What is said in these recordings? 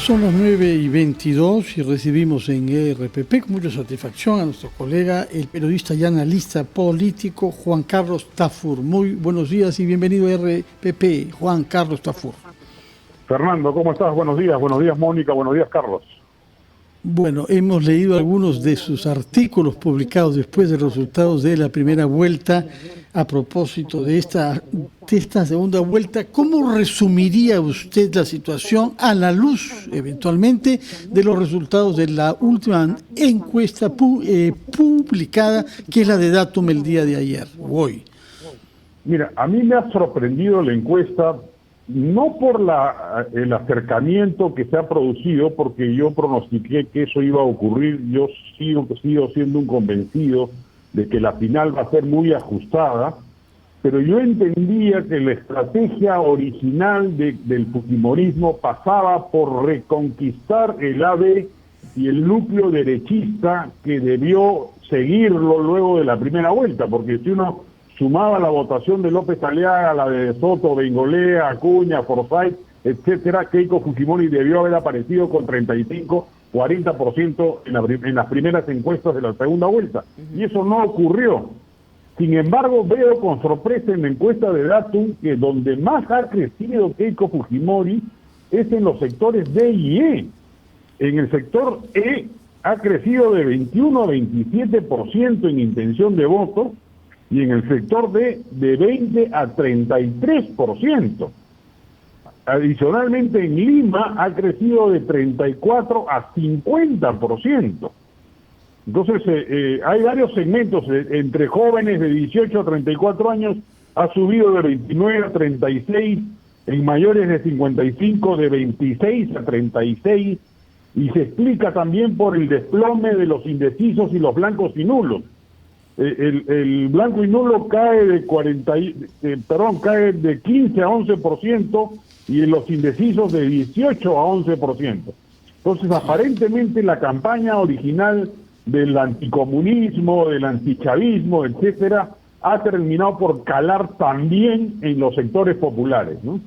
Son las 9:22 y recibimos en RPP con mucha satisfacción a nuestro colega, el periodista y analista político Juan Carlos Tafur. Muy buenos días y bienvenido a RPP, Juan Carlos Tafur. Fernando, ¿cómo estás? Buenos días Mónica, buenos días Carlos. Bueno, hemos leído algunos de sus artículos publicados después de los resultados de la primera vuelta. A propósito de esta segunda vuelta, ¿cómo resumiría usted la situación a la luz, eventualmente, de los resultados de la última encuesta publicada, que es la de Datum el día de ayer, hoy? Mira, a mí me ha sorprendido la encuesta, no por el acercamiento que se ha producido, porque yo pronostiqué que eso iba a ocurrir. Yo sigo siendo un convencido de que la final va a ser muy ajustada, pero yo entendía que la estrategia original del fujimorismo pasaba por reconquistar el AB y el núcleo derechista que debió seguirlo luego de la primera vuelta, porque si uno sumaba la votación de López Aliaga, la de Soto, Bengolea, Acuña, Forsyth, etcétera, Keiko Fujimori debió haber aparecido con 35-40% en las primeras encuestas de la segunda vuelta. Y eso no ocurrió. Sin embargo, veo con sorpresa en la encuesta de Datum que donde más ha crecido Keiko Fujimori es en los sectores D y E. En el sector E ha crecido de 21 a 27% en intención de voto, y en el sector D de 20 a 33%. Adicionalmente, en Lima ha crecido de 34 a 50%. Entonces, hay varios segmentos. Entre jóvenes de 18 a 34 años ha subido de 29 a 36, en mayores de 55 de 26 a 36, y se explica también por el desplome de los indecisos y los blancos y nulos. El blanco y nulo cae de 15 a 11%, y en los indecisos de 18 a 11%. Entonces, aparentemente la campaña original del anticomunismo, del antichavismo, etcétera, ha terminado por calar también en los sectores populares, ¿no?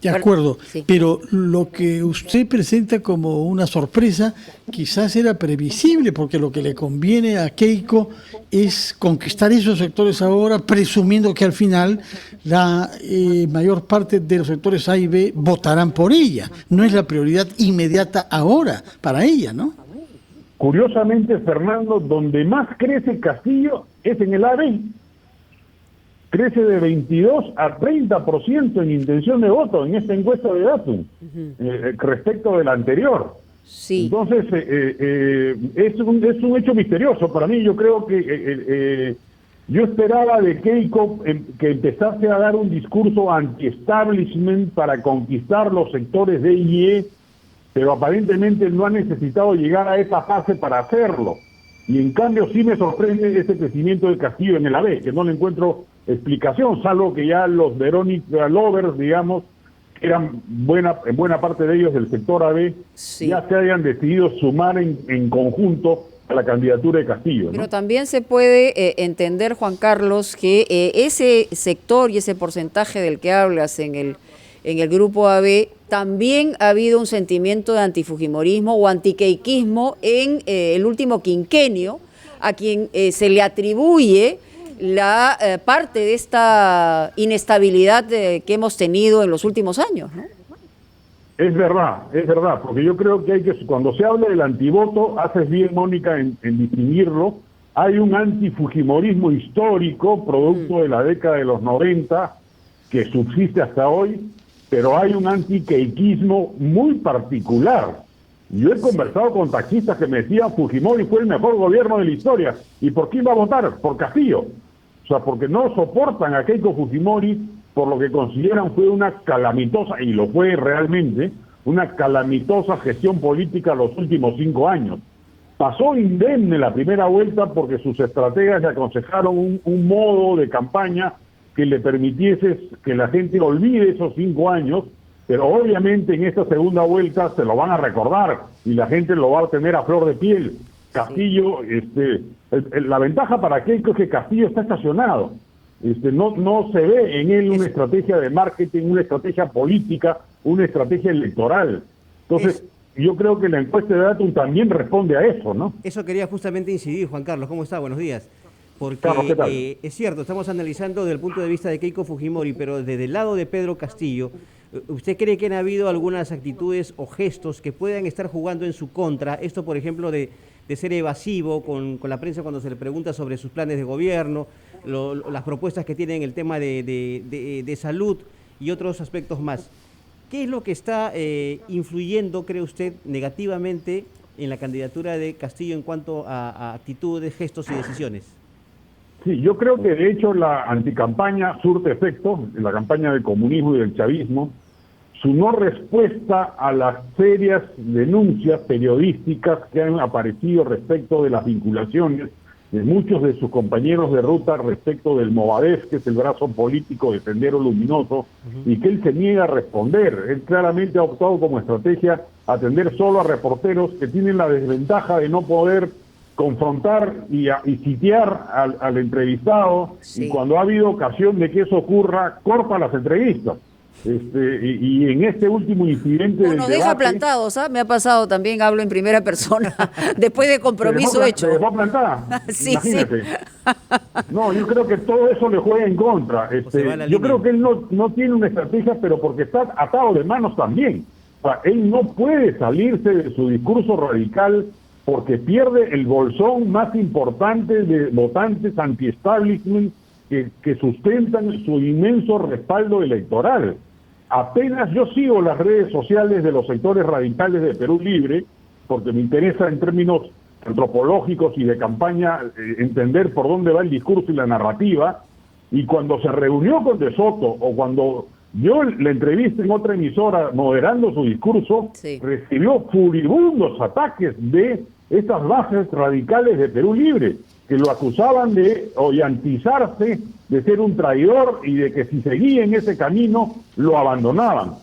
De acuerdo, sí. Pero lo que usted presenta como una sorpresa quizás era previsible, porque lo que le conviene a Keiko es conquistar esos sectores ahora, presumiendo que al final la mayor parte de los sectores A y B votarán por ella. No es la prioridad inmediata ahora para ella, ¿no? Curiosamente, Fernando, donde más crece Castillo es en el AB. Crece de 22 a 30% en intención de voto en esta encuesta de Datum, respecto de la anterior. Sí. Entonces, es un hecho misterioso para mí. Yo creo que yo esperaba de Keiko que empezase a dar un discurso anti-establishment para conquistar los sectores D y E, pero aparentemente no ha necesitado llegar a esa fase para hacerlo. Y en cambio sí me sorprende ese crecimiento de Castillo en el AB, que no le encuentro explicación, salvo que ya los Verónica Lovers, digamos, que eran en buena parte de ellos del sector AB, sí, ya se hayan decidido sumar en conjunto a la candidatura de Castillo, ¿no? Pero también se puede entender, Juan Carlos, que ese sector y ese porcentaje del que hablas en el grupo AB, también ha habido un sentimiento de antifujimorismo o antiqueiquismo en el último quinquenio, a quien se le atribuye la parte de esta inestabilidad que hemos tenido en los últimos años, ¿no? Es verdad, porque yo creo que cuando se habla del antivoto, haces bien, Mónica, en distinguirlo. Hay un antifujimorismo histórico, producto de la década de los 90, que subsiste hasta hoy, pero hay un antiqueiquismo muy particular. Yo he conversado con taxistas que me decían Fujimori fue el mejor gobierno de la historia. ¿Y por quién va a votar? Por Castillo. O sea, porque no soportan a Keiko Fujimori por lo que consideran fue una calamitosa, y lo fue realmente, una calamitosa gestión política los últimos 5 años. Pasó indemne la primera vuelta porque sus estrategas le aconsejaron un modo de campaña que le permitiese que la gente olvide esos 5 años, pero obviamente en esta segunda vuelta se lo van a recordar y la gente lo va a tener a flor de piel. Castillo, la ventaja para Keiko es que Castillo está estacionado. No se ve en él una estrategia de marketing, una estrategia política una estrategia electoral. Entonces, yo creo que la encuesta de Datum también responde a eso, ¿no? Eso quería justamente incidir, Juan Carlos. ¿Cómo está? Buenos días. Porque Carlos, ¿qué tal? es cierto, estamos analizando desde el punto de vista de Keiko Fujimori, pero desde el lado de Pedro Castillo, ¿usted cree que han habido algunas actitudes o gestos que puedan estar jugando en su contra? Esto, por ejemplo, de ser evasivo con la prensa cuando se le pregunta sobre sus planes de gobierno, las propuestas que tienen en el tema de salud y otros aspectos más. ¿Qué es lo que está influyendo, cree usted, negativamente en la candidatura de Castillo en cuanto a actitudes, gestos y decisiones? Sí, yo creo que de hecho la anticampaña surte efecto, la campaña del comunismo y del chavismo, su no respuesta a las serias denuncias periodísticas que han aparecido respecto de las vinculaciones de muchos de sus compañeros de ruta respecto del Movadef, que es el brazo político de Sendero Luminoso, y que él se niega a responder. Él claramente ha optado como estrategia atender solo a reporteros que tienen la desventaja de no poder confrontar y sitiar al entrevistado, Sí. y cuando ha habido ocasión de que eso ocurra, corta las entrevistas. Y en este último incidente O del nos deja debate, plantados, ¿ah? Me ha pasado también, hablo en primera persona, después de compromiso hecho. ¿Te dejó plantada? Sí, Imagínate. No, yo creo que todo eso le juega en contra. se va la Yo línea. creo que él no tiene una estrategia, pero porque está atado de manos también. O sea, él no puede salirse de su discurso radical porque pierde el bolsón más importante de votantes anti-establishment que sustentan su inmenso respaldo electoral. Apenas yo sigo las redes sociales de los sectores radicales de Perú Libre, porque me interesa en términos antropológicos y de campaña entender por dónde va el discurso y la narrativa, y cuando se reunió con De Soto o cuando yo la entrevista en otra emisora moderando su discurso, Sí. recibió furibundos ataques de estas bases radicales de Perú Libre, que lo acusaban de ollantizarse, de ser un traidor y de que si seguía en ese camino lo abandonaban.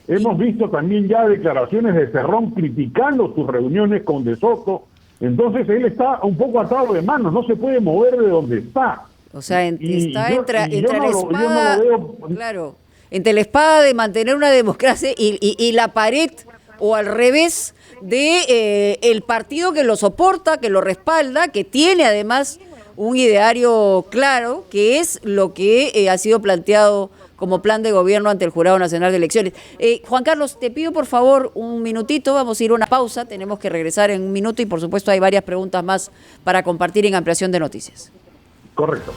Hemos visto también ya declaraciones de Cerrón criticando sus reuniones con De Soto. Entonces él está un poco atado de manos, no se puede mover de donde está. O sea, está yo entre no la lo espada, veo. claro, entre la espada de mantener una democracia y la pared, o al revés, de el partido que lo soporta, que lo respalda, que tiene además un ideario claro, que es lo que ha sido planteado como plan de gobierno ante el Jurado Nacional de Elecciones. Juan Carlos, te pido por favor un minutito, vamos a ir a una pausa, tenemos que regresar en un minuto y por supuesto hay varias preguntas más para compartir en Ampliación de Noticias. Correcto.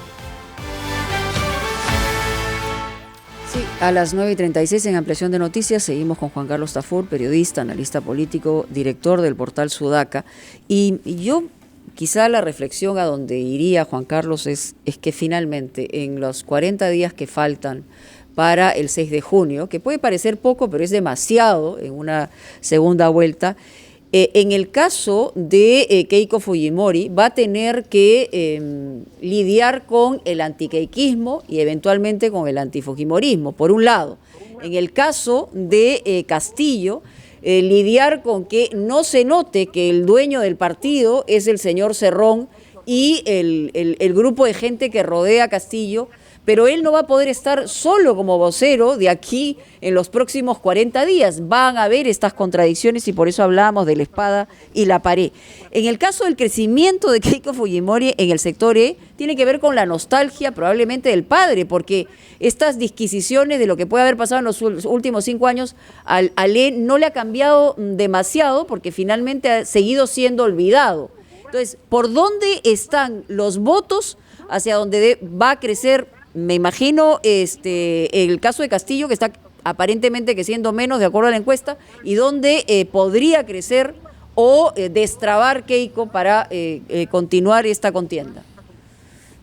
Sí, a las 9:36 en Ampliación de Noticias seguimos con Juan Carlos Tafur, periodista, analista político, director del portal Sudaca. Y yo, quizá la reflexión a donde iría, Juan Carlos, es que finalmente en los 40 días que faltan para el 6 de junio, que puede parecer poco, pero es demasiado en una segunda vuelta, en el caso de Keiko Fujimori va a tener que lidiar con el antiqueiquismo y eventualmente con el antifujimorismo, por un lado. En el caso de Castillo, lidiar con que no se note que el dueño del partido es el señor Cerrón y el grupo de gente que rodea a Castillo, pero él no va a poder estar solo como vocero de aquí en los próximos 40 días. Van a haber estas contradicciones y por eso hablábamos de la espada y la pared. En el caso del crecimiento de Keiko Fujimori en el sector E, tiene que ver con la nostalgia probablemente del padre, porque estas disquisiciones de lo que puede haber pasado en los últimos 5 años al E no le ha cambiado demasiado porque finalmente ha seguido siendo olvidado. Entonces, ¿por dónde están los votos hacia donde va a crecer? Me imagino el caso de Castillo, que está aparentemente creciendo menos de acuerdo a la encuesta, y donde podría crecer o destrabar Keiko para continuar esta contienda.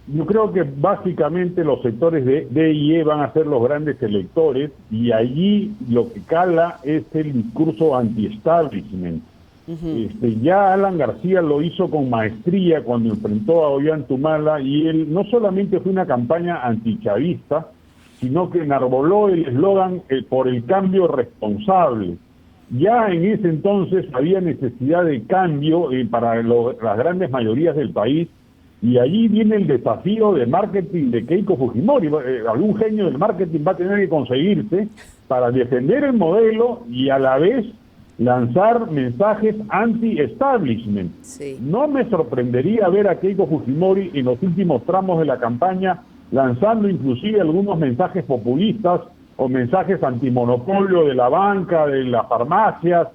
Yo creo que básicamente los sectores de D y E van a ser los grandes electores, y allí lo que cala es el discurso anti-establishment. Ya Alan García lo hizo con maestría cuando enfrentó a Ollantumala, y él no solamente fue una campaña antichavista, sino que enarboló el eslogan por el cambio responsable. Ya en ese entonces había necesidad de cambio para las grandes mayorías del país, Y allí viene el desafío de marketing de Keiko Fujimori. Algún genio del marketing va a tener que conseguirse para defender el modelo y a la vez lanzar mensajes anti-establishment. Sí. No me sorprendería ver a Keiko Fujimori en los últimos tramos de la campaña lanzando inclusive algunos mensajes populistas o mensajes antimonopolio de la banca, de las farmacias,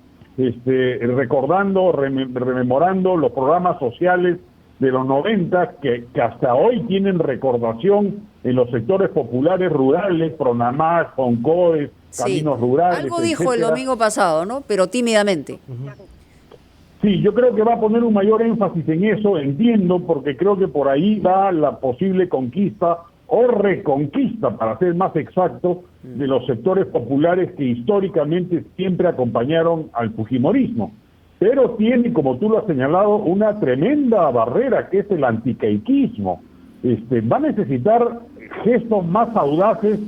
rememorando los programas sociales de los 90 que hasta hoy tienen recordación en los sectores populares rurales, Pronamás, Foncodes, Caminos Rurales. Algo dijo el etcétera. domingo pasado, ¿no? Pero tímidamente. Sí, yo creo que va a poner un mayor énfasis en eso, entiendo, porque creo que por ahí va la posible conquista o reconquista, para ser más exacto, de los sectores populares que históricamente siempre acompañaron al fujimorismo. Pero tiene, como tú lo has señalado, una tremenda barrera que es el antiqueiquismo. Va a necesitar gestos más audaces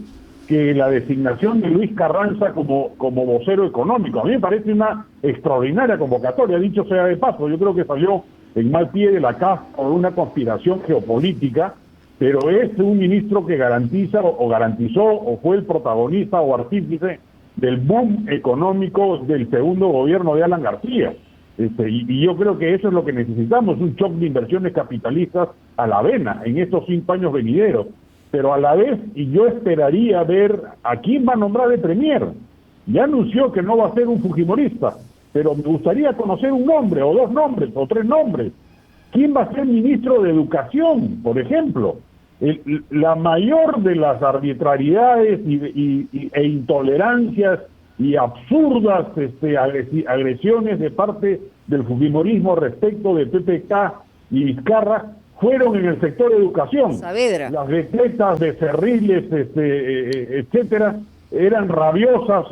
que la designación de Luis Carranza como vocero económico. A mí me parece una extraordinaria convocatoria, dicho sea de paso. Yo creo que salió en mal pie de la CAF por una conspiración geopolítica, pero es un ministro que garantiza o garantizó o fue el protagonista o artífice del boom económico del segundo gobierno de Alan García. Y yo creo que eso es lo que necesitamos, un shock de inversiones capitalistas a la vena en estos 5 años venideros. Pero a la vez, y yo esperaría ver a quién va a nombrar de premier. Ya anunció que no va a ser un fujimorista, pero me gustaría conocer un nombre, o 2 nombres, o 3 nombres. ¿Quién va a ser ministro de Educación, por ejemplo? La mayor de las arbitrariedades e intolerancias y absurdas agresiones de parte del fujimorismo respecto de PPK y Vizcarra fueron en el sector de educación. Saavedra. Las decretas becerriles, etcétera, eran rabiosas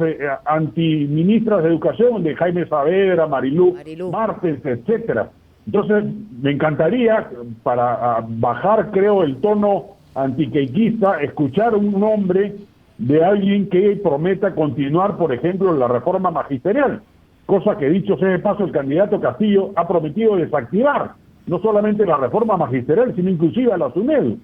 antiministras de educación de Jaime Saavedra, Marilú Martens, etcétera. Entonces, me encantaría, para bajar, creo, el tono antiqueiquista, escuchar un nombre de alguien que prometa continuar, por ejemplo, la reforma magisterial, cosa que, dicho sea de paso, el candidato Castillo ha prometido desactivar, no solamente la reforma magisterial, sino inclusive a la SUNEDU.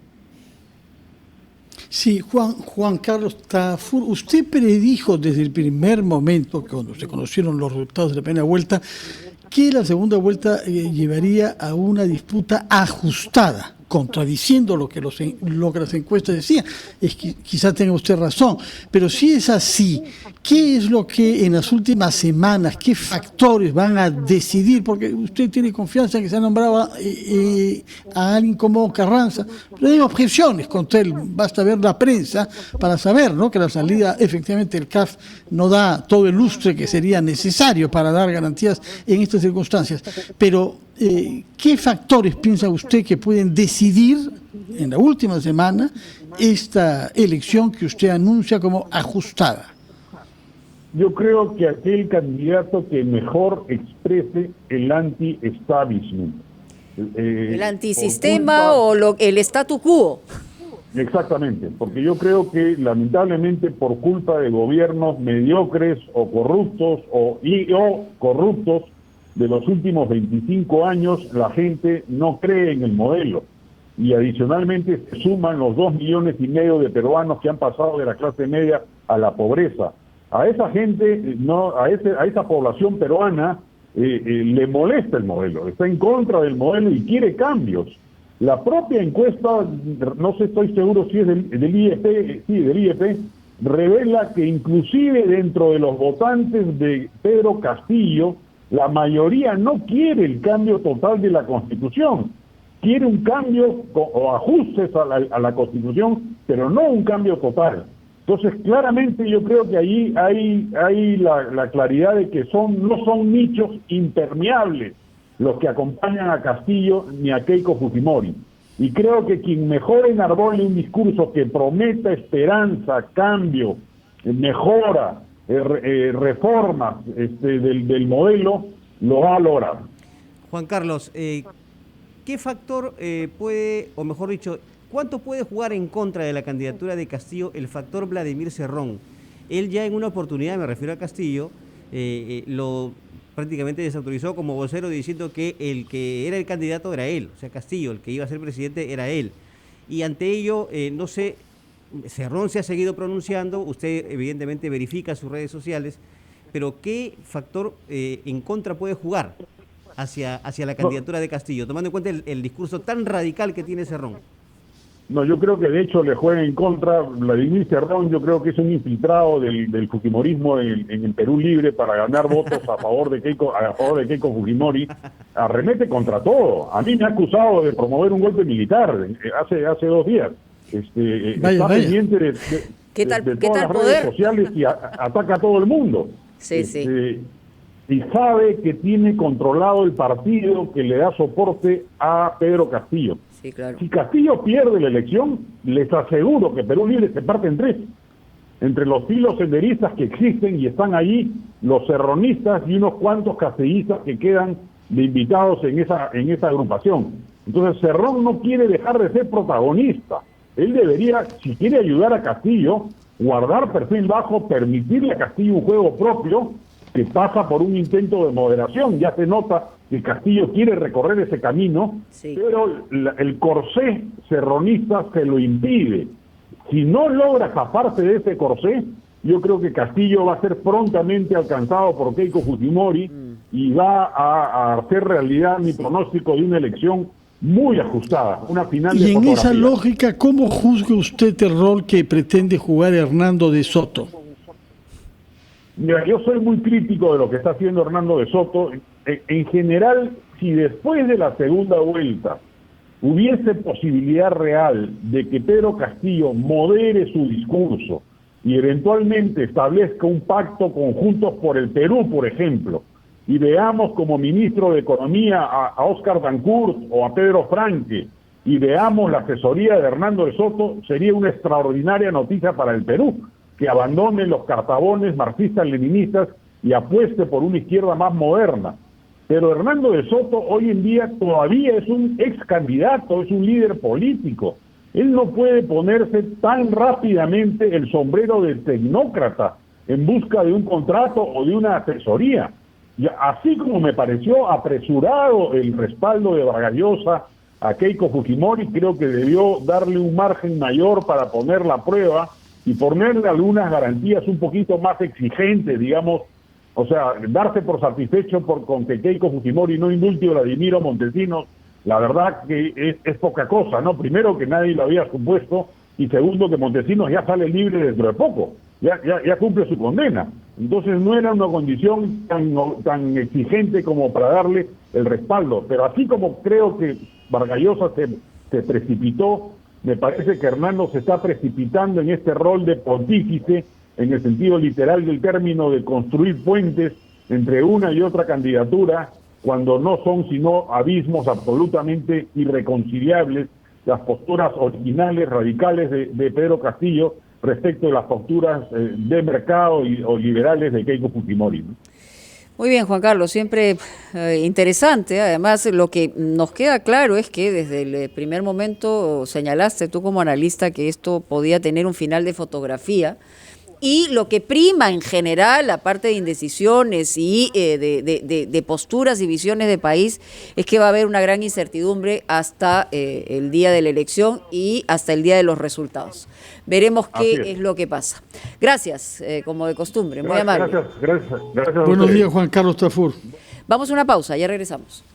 Sí, Juan Carlos Tafur, usted predijo desde el primer momento, cuando se conocieron los resultados de la primera vuelta, que la segunda vuelta llevaría a una disputa ajustada, contradiciendo lo que las encuestas decían. Quizá tenga usted razón, pero si es así, ¿qué es lo que en las últimas semanas, qué factores van a decidir? Porque usted tiene confianza en que se ha nombrado a alguien como Carranza, pero hay objeciones contra él. Basta ver la prensa para saber, ¿no?, que la salida, efectivamente, el CAF no da todo el lustre que sería necesario para dar garantías en estas circunstancias. Pero ¿qué factores piensa usted que pueden decidir en la última semana esta elección que usted anuncia como ajustada? Yo creo que aquel candidato que mejor exprese el anti-establishment. ¿El antisistema o el statu quo? Exactamente, porque yo creo que lamentablemente por culpa de gobiernos mediocres o corruptos o corruptos de los últimos 25 años, la gente no cree en el modelo. Y adicionalmente se suman los 2,5 millones de peruanos que han pasado de la clase media a la pobreza. A esa gente, a esa población peruana le molesta el modelo, está en contra del modelo y quiere cambios. La propia encuesta, no sé, estoy seguro si es del IEP, revela que inclusive dentro de los votantes de Pedro Castillo, la mayoría no quiere el cambio total de la Constitución. Quiere un cambio o ajustes a la Constitución, pero no un cambio total. Entonces, claramente yo creo que ahí hay la claridad de que no son nichos impermeables los que acompañan a Castillo ni a Keiko Fujimori. Y creo que quien mejor enarbole un discurso que prometa esperanza, cambio, mejora, reformas del modelo, lo va a lograr. Juan Carlos, ¿qué factor puede, o mejor dicho, cuánto puede jugar en contra de la candidatura de Castillo el factor Vladimir Cerrón? Él ya en una oportunidad, me refiero a Castillo, lo prácticamente desautorizó como vocero diciendo que el que era el candidato era él, o sea, Castillo, el que iba a ser presidente era él. Y ante ello, no sé, Cerrón se ha seguido pronunciando, usted evidentemente verifica sus redes sociales, pero ¿qué factor en contra puede jugar hacia la candidatura de Castillo, tomando en cuenta el discurso tan radical que tiene Cerrón? No, yo creo que de hecho le juega en contra Vladimir Cerrón. Yo creo que es un infiltrado del fujimorismo en el Perú Libre para ganar votos a favor de Keiko Fujimori. Arremete contra todo. A mí me ha acusado de promover un golpe militar hace 2 días. Está pendiente de todas las redes sociales y ataca a todo el mundo. Sí. Y sabe que tiene controlado el partido que le da soporte a Pedro Castillo. Sí, claro. Si Castillo pierde la elección, les aseguro que Perú Libre se parte en 3. Entre los filos senderistas que existen y están allí, los cerronistas y unos cuantos castillistas que quedan de invitados en esa agrupación. Entonces Cerrón no quiere dejar de ser protagonista. Él debería, si quiere ayudar a Castillo, guardar perfil bajo, permitirle a Castillo un juego propio que pasa por un intento de moderación. Ya se nota que Castillo quiere recorrer ese camino, sí, pero el corsé cerronista se lo impide. Si no logra zafarse de ese corsé, yo creo que Castillo va a ser prontamente alcanzado por Keiko Fujimori y va a hacer realidad mi pronóstico de una elección muy ajustada, una final de fotografía. Y en esa lógica, ¿cómo juzga usted el rol que pretende jugar Hernando de Soto? Mira, yo soy muy crítico de lo que está haciendo Hernando de Soto. En general, si después de la segunda vuelta hubiese posibilidad real de que Pedro Castillo modere su discurso y eventualmente establezca un pacto conjunto por el Perú, por ejemplo, y veamos como ministro de Economía a Óscar Dancourt o a Pedro Franque, y veamos la asesoría de Hernando de Soto, sería una extraordinaria noticia para el Perú, que abandone los cartabones marxistas-leninistas y apueste por una izquierda más moderna. Pero Hernando de Soto hoy en día todavía es un ex candidato, es un líder político. Él no puede ponerse tan rápidamente el sombrero de tecnócrata en busca de un contrato o de una asesoría. Y así como me pareció apresurado el respaldo de Vargas Llosa a Keiko Fujimori, creo que debió darle un margen mayor para ponerla a prueba y ponerle algunas garantías un poquito más exigentes, digamos, o sea, darse por satisfecho con que Keiko Fujimori no indulte a Vladimiro Montesinos, la verdad que es poca cosa, ¿no? Primero, que nadie lo había supuesto, y segundo, que Montesinos ya sale libre dentro de poco, ya cumple su condena. Entonces no era una condición tan exigente como para darle el respaldo. Pero así como creo que Vargas Llosa se precipitó, me parece que Hernando se está precipitando en este rol de pontífice, en el sentido literal del término, de construir puentes entre una y otra candidatura, cuando no son sino abismos absolutamente irreconciliables las posturas originales, radicales de Pedro Castillo respecto de las posturas de mercado o liberales de Keiko Fujimori, ¿no? Muy bien, Juan Carlos, siempre interesante. Además, lo que nos queda claro es que desde el primer momento señalaste tú como analista que esto podía tener un final de fotografía, y lo que prima en general, aparte de indecisiones y de posturas y visiones de país, es que va a haber una gran incertidumbre hasta el día de la elección y hasta el día de los resultados. Veremos qué es lo que pasa. Gracias, como de costumbre, muy amable. Gracias. Buenos días, Juan Carlos Tafur. Vamos a una pausa, ya regresamos.